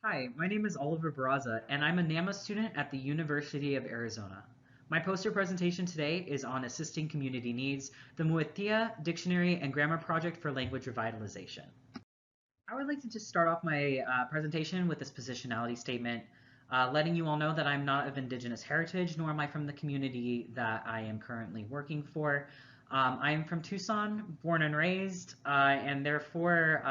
Hi, my name is Oliver Barraza, and I'm a NAMA student at the University of Arizona. My poster presentation today is on Assisting Community Needs, the Muetia Dictionary and Grammar Project for Language Revitalization. I would like to just start off my presentation with this positionality statement, letting you all know that I'm not of Indigenous heritage, nor am I from the community that I am currently working for. I am from Tucson, born and raised, and therefore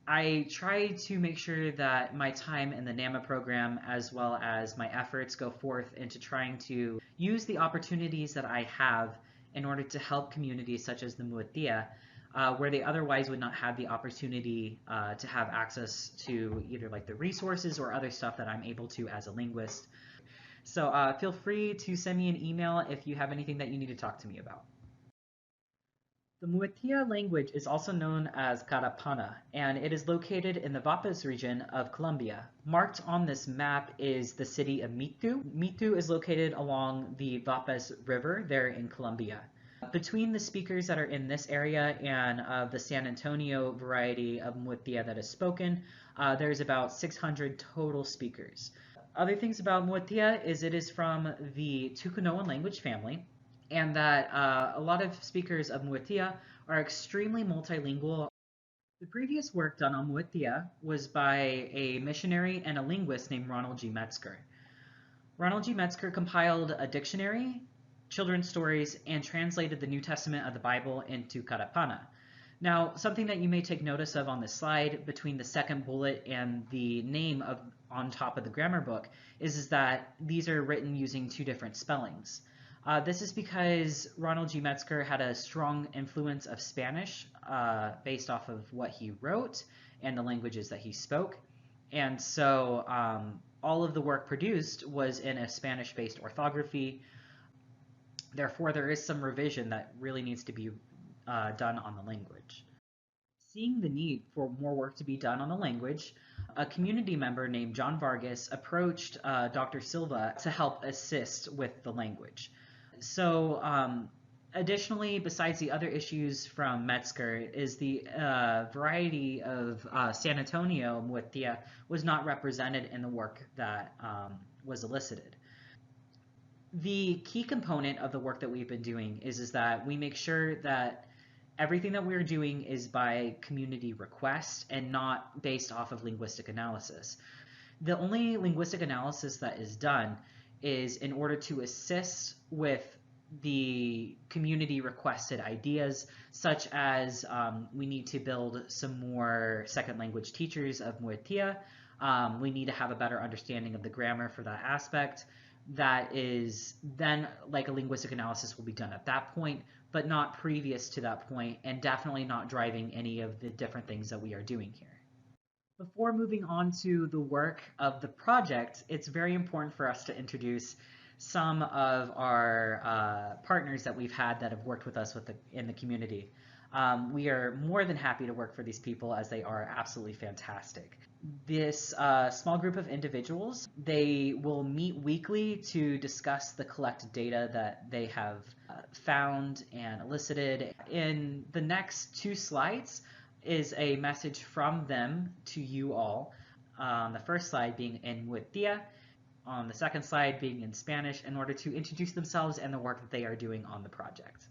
I try to make sure that my time in the NAMA program, as well as my efforts, go forth into trying to use the opportunities that I have in order to help communities such as the Muetia, where they otherwise would not have the opportunity to have access to either like the resources or other stuff that I'm able to as a linguist. So feel free to send me an email if you have anything that you need to talk to me about. The Muetia language is also known as Carapana, and it is located in the Vapas region of Colombia. Marked on this map is the city of Mitu. Mitu is located along the Vapas River there in Colombia. Between the speakers that are in this area and the San Antonio variety of Muetia that is spoken, there's about 600 total speakers. Other things about Muetia is it is from the Tucanoan language family, and that a lot of speakers of Muetia are extremely multilingual. The previous work done on Muetia was by a missionary and a linguist named Ronald G. Metzger. Ronald G. Metzger compiled a dictionary, children's stories, and translated the New Testament of the Bible into Carapana. Now, something that you may take notice of on this slide between the second bullet and the name on top of the grammar book is that these are written using two different spellings. This is because Ronald G. Metzger had a strong influence of Spanish based off of what he wrote and the languages that he spoke. And so all of the work produced was in a Spanish-based orthography. Therefore, there is some revision that really needs to be done on the language. Seeing the need for more work to be done on the language, a community member named John Vargas approached Dr. Silva to help assist with the language. So additionally, besides the other issues from Metzger, is the variety of San Antonio Muetia was not represented in the work that was elicited. The key component of the work that we've been doing is that we make sure that everything that we're doing is by community request and not based off of linguistic analysis. The only linguistic analysis that is done is in order to assist with the community requested ideas, such as we need to build some more second language teachers of Muetia. We need to have a better understanding of the grammar for that aspect. That is then like a linguistic analysis will be done at that point, but not previous to that point, and definitely not driving any of the different things that we are doing here. Before moving on to the work of the project, it's very important for us to introduce some of our partners that we've had that have worked with us in the community. We are more than happy to work for these people as they are absolutely fantastic. This small group of individuals, they will meet weekly to discuss the collected data that they have found and elicited. In the next two slides is a message from them to you all. The first slide being in Muetia, on the second slide being in Spanish, in order to introduce themselves and the work that they are doing on the project.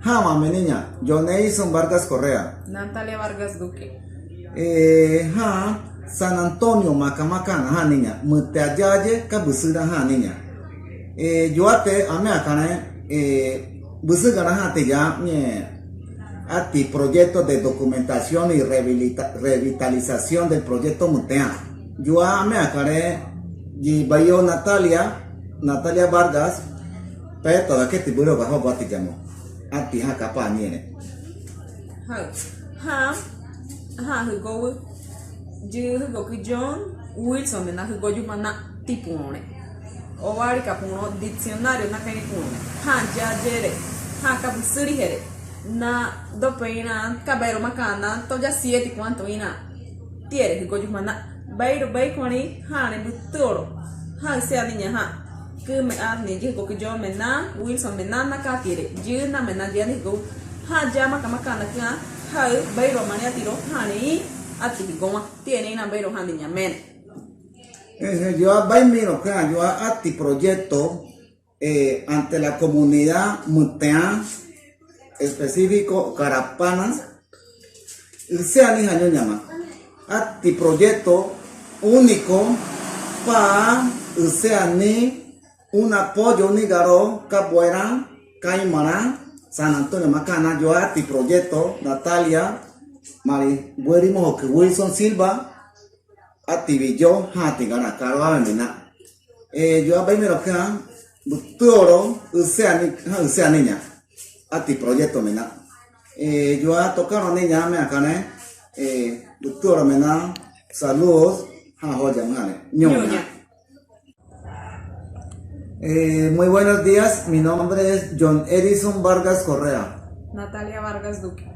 Hama menina, yo Neison Vargas Correa. Natalia Vargas Duque. San Antonio Macamacan, ha niña, Mutayaye, Cabusura, ha niña. Yo ate, Ameacane, Busugana ya, a ti proyecto de documentación y revitalización del proyecto Mutea. Yo Ameacane, y Bayo Natalia Vargas, pero toda que te burro bajo Guatemala. Ati ha kapa niene. Hugo John Wilson na Hugo Jumana tipone. Ovari kapuno diccionario na kani puno. Ja jere. Kabusuri here. Na dopeina cabero macana toja siete quanto ina. Tiere Hugo Jumana. Bairo baikoni ne butoro. Se alinya que me adne digo que yo me na Wilson me na ka tire yo na me na dia digo ha llama kama kana ka hai beiro mania tiro hani ati goma tiene na beiro handi nyamen. Yo miro que yo ati proyecto ante la comunidad mutea específico Carapanas, sea ni año llama ati proyecto único para sea ni un apoyo ni garo cabuera caimara San Antonio Macana. Yo ati proyecto Natalia Mari Buerimo que Wilson Silva ativillo hati gana caro avena yo abai me lo que butoro sea niña ati proyecto mena yo a tocar niña me acane butoro mena saludos ha joya mane ñoña. Muy buenos días, mi nombre es John Edison Vargas Correa. Natalia Vargas Duque.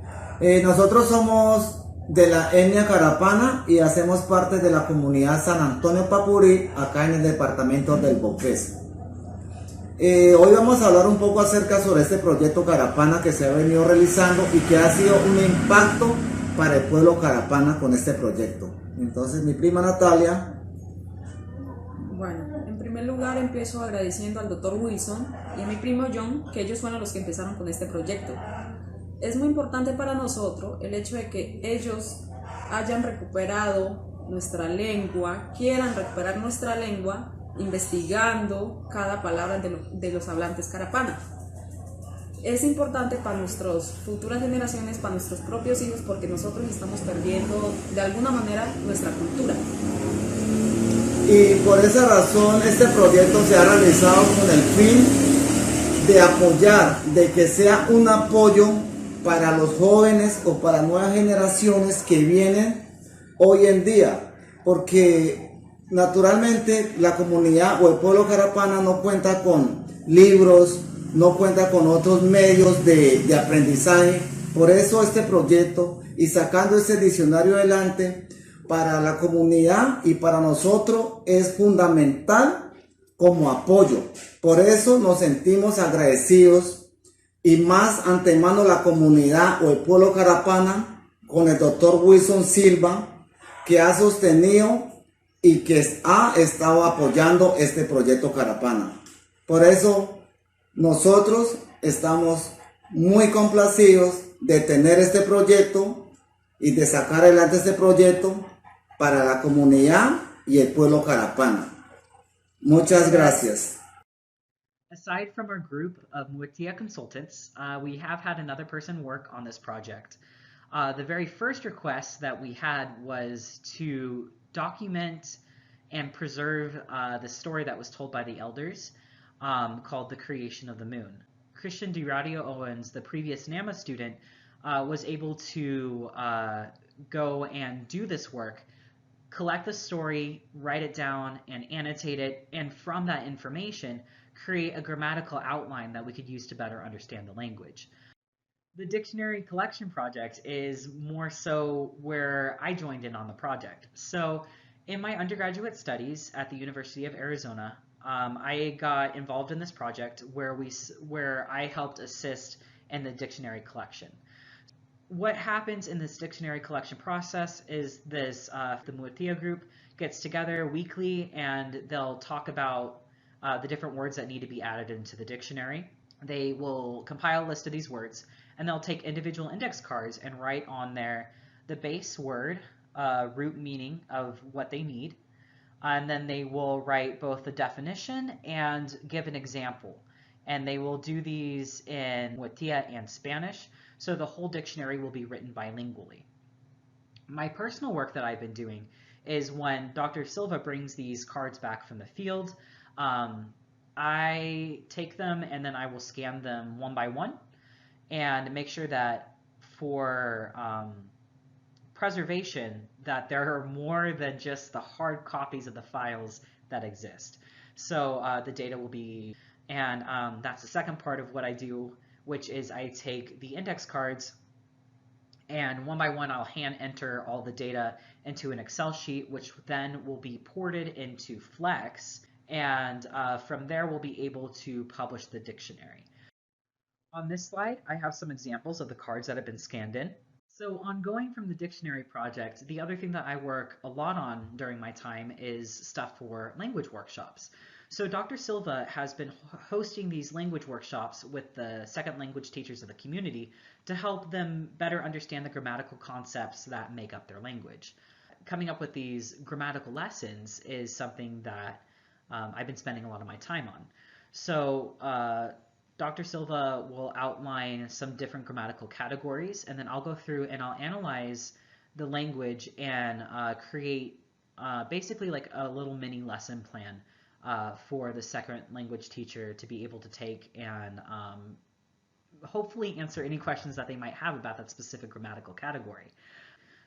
Nosotros somos de la etnia Carapana y hacemos parte de la comunidad San Antonio Papurí, acá en el departamento del Boqués. Hoy vamos a hablar un poco acerca sobre este proyecto Carapana que se ha venido realizando y que ha sido un impacto para el pueblo Carapana con este proyecto. Entonces, mi prima Natalia. Bueno, en primer lugar empiezo agradeciendo al doctor Wilson y a mi primo John, que ellos fueron los que empezaron con este proyecto. Es muy importante para nosotros el hecho de que ellos hayan recuperado nuestra lengua, quieran recuperar nuestra lengua, investigando cada palabra de los hablantes carapana. Es importante para nuestras futuras generaciones, para nuestros propios hijos, porque nosotros estamos perdiendo de alguna manera nuestra cultura. Y por esa razón este proyecto se ha realizado con el fin de apoyar, de que sea un apoyo para los jóvenes o para nuevas generaciones que vienen hoy en día, porque naturalmente la comunidad o el pueblo carapana no cuenta con libros, no cuenta con otros medios de aprendizaje. Por eso este proyecto y sacando este diccionario adelante para la comunidad y para nosotros es fundamental como apoyo. Por eso nos sentimos agradecidos y más antemano la comunidad o el pueblo carapana con el doctor Wilson Silva, que ha sostenido y que ha estado apoyando este proyecto Carapana. Por eso nosotros estamos muy complacidos de tener este proyecto y de sacar adelante este proyecto para la comunidad y el pueblo Carapana. Muchas gracias. Aside from our group of Muetia consultants, we have had another person work on this project. The very first request that we had was to document and preserve the story that was told by the elders called The Creation of the Moon. Christian DiRadio Owens, the previous NAMA student, was able to go and do this work, collect the story, write it down, and annotate it, and from that information, create a grammatical outline that we could use to better understand the language. The dictionary collection project is more so where I joined in on the project. So in my undergraduate studies at the University of Arizona, I got involved in this project where I helped assist in the dictionary collection. What happens in this dictionary collection process is the Muetia group gets together weekly and they'll talk about the different words that need to be added into the dictionary. They will compile a list of these words and they'll take individual index cards and write on there the base word, root meaning of what they need, and then they will write both the definition and give an example. And they will do these in Muetia and Spanish, so the whole dictionary will be written bilingually. My personal work that I've been doing is when Dr. Silva brings these cards back from the field, I take them and then I will scan them one by one and make sure that for preservation that there are more than just the hard copies of the files that exist. So the data will be, and that's the second part of what I do, which is I take the index cards and one by one I'll hand enter all the data into an Excel sheet, which then will be ported into Flex, and from there we'll be able to publish the dictionary. On this slide, I have some examples of the cards that have been scanned in. So, ongoing from the dictionary project, the other thing that I work a lot on during my time is stuff for language workshops. So, Dr. Silva has been hosting these language workshops with the second language teachers of the community to help them better understand the grammatical concepts that make up their language. Coming up with these grammatical lessons is something that I've been spending a lot of my time on. So, Dr. Silva will outline some different grammatical categories, and then I'll go through and I'll analyze the language and create basically like a little mini lesson plan for the second language teacher to be able to take and hopefully answer any questions that they might have about that specific grammatical category.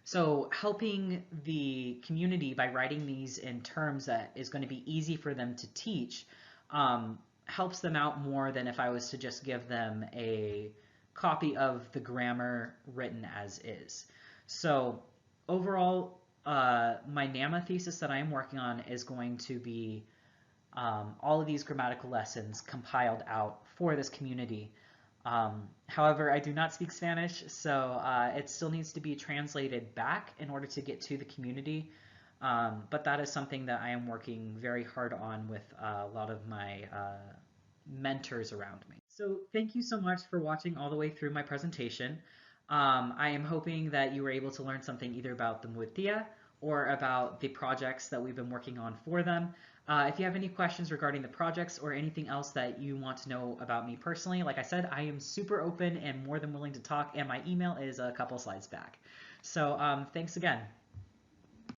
So helping the community by writing these in terms that is going to be easy for them to teach helps them out more than if I was to just give them a copy of the grammar written as is. So overall, my NAMA thesis that I am working on is going to be all of these grammatical lessons compiled out for this community. However, I do not speak Spanish, so it still needs to be translated back in order to get to the community. But that is something that I am working very hard on with a lot of my mentors around me. So thank you so much for watching all the way through my presentation. I am hoping that you were able to learn something either about the Muetia or about the projects that we've been working on for them. If you have any questions regarding the projects or anything else that you want to know about me personally, like I said, I am super open and more than willing to talk, and my email is a couple slides back. So thanks again.